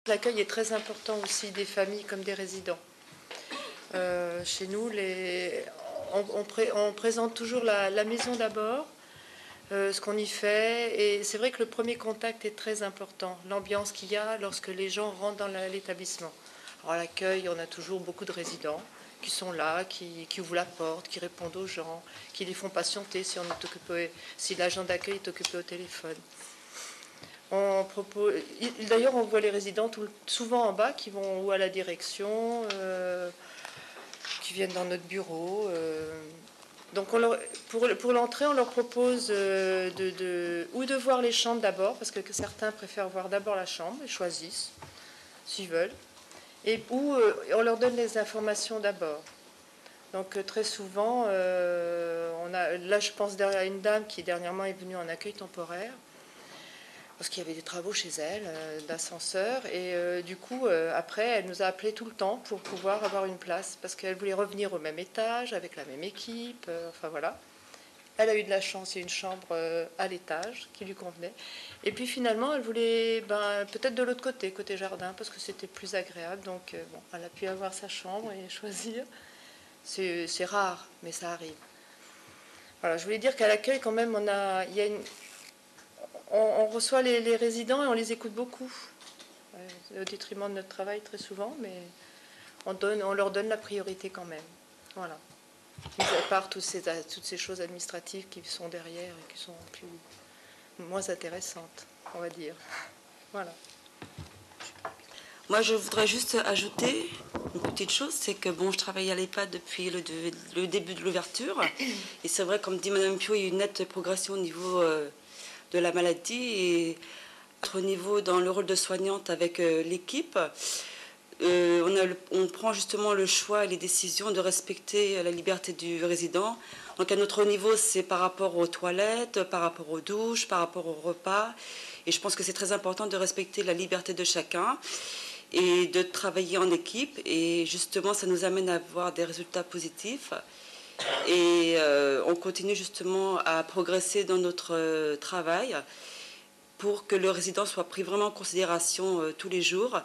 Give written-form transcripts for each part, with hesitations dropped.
L'accueil est très important aussi des familles comme des résidents. Chez nous, on présente toujours la maison d'abord, ce qu'on y fait. Et c'est vrai que le premier contact est très important, l'ambiance qu'il y a lorsque les gens rentrent dans l'établissement. Alors à l'accueil, on a toujours beaucoup de résidents qui sont là, qui ouvrent la porte, qui répondent aux gens, qui les font patienter si l'agent d'accueil est occupé au téléphone. D'ailleurs, on voit les résidents souvent en bas qui vont ou à la direction, qui viennent dans notre bureau. Donc pour l'entrée, on leur propose ou de voir les chambres d'abord, parce que certains préfèrent voir d'abord la chambre et choisissent s'ils veulent, ou on leur donne les informations d'abord. Donc très souvent, là je pense à une dame qui dernièrement est venue en accueil temporaire, parce qu'il y avait des travaux chez elle, d'ascenseur. Et du coup, après, elle nous a appelés tout le temps pour pouvoir avoir une place, parce qu'elle voulait revenir au même étage, avec la même équipe. Enfin voilà. Elle a eu de la chance, il y a une chambre à l'étage qui lui convenait. Et puis finalement, elle voulait peut-être de l'autre côté jardin, parce que c'était plus agréable. Donc bon, elle a pu avoir sa chambre et choisir. C'est rare, mais ça arrive. Voilà, je voulais dire qu'à l'accueil, quand même, il y a on reçoit les résidents et on les écoute beaucoup, au détriment de notre travail très souvent, mais on leur donne la priorité quand même. Voilà. Mis à part toutes ces choses administratives qui sont derrière et qui sont moins intéressantes, on va dire. Voilà. Moi, je voudrais juste ajouter une petite chose, c'est que bon, je travaille à l'EHPAD depuis le début de l'ouverture, et c'est vrai, comme dit Madame Pio, il y a une nette progression au niveau de la maladie, et à notre niveau dans le rôle de soignante avec l'équipe, on prend justement le choix et les décisions de respecter la liberté du résident. Donc à notre niveau, c'est par rapport aux toilettes, par rapport aux douches, par rapport aux repas, et je pense que c'est très important de respecter la liberté de chacun et de travailler en équipe, et justement ça nous amène à avoir des résultats positifs, et on continue justement à progresser dans notre travail pour que le résident soit pris vraiment en considération tous les jours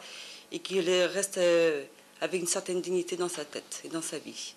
et qu'il reste avec une certaine dignité dans sa tête et dans sa vie.